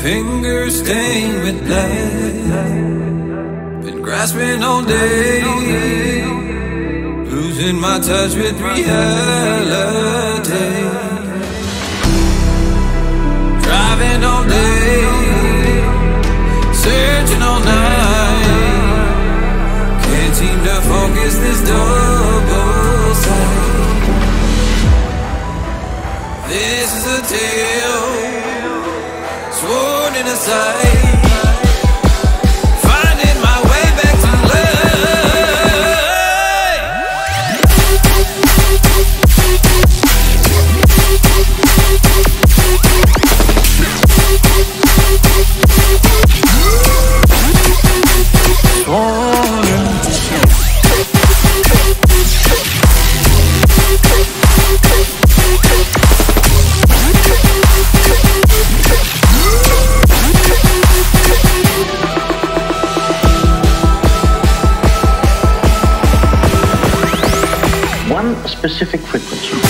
fingers stained with blood. Been grasping all day, losing my touch with reality. Driving all day, searching all night. Can't seem to focus this double sight. This is a tale sworn in a sight. Finding my way back to one specific frequency.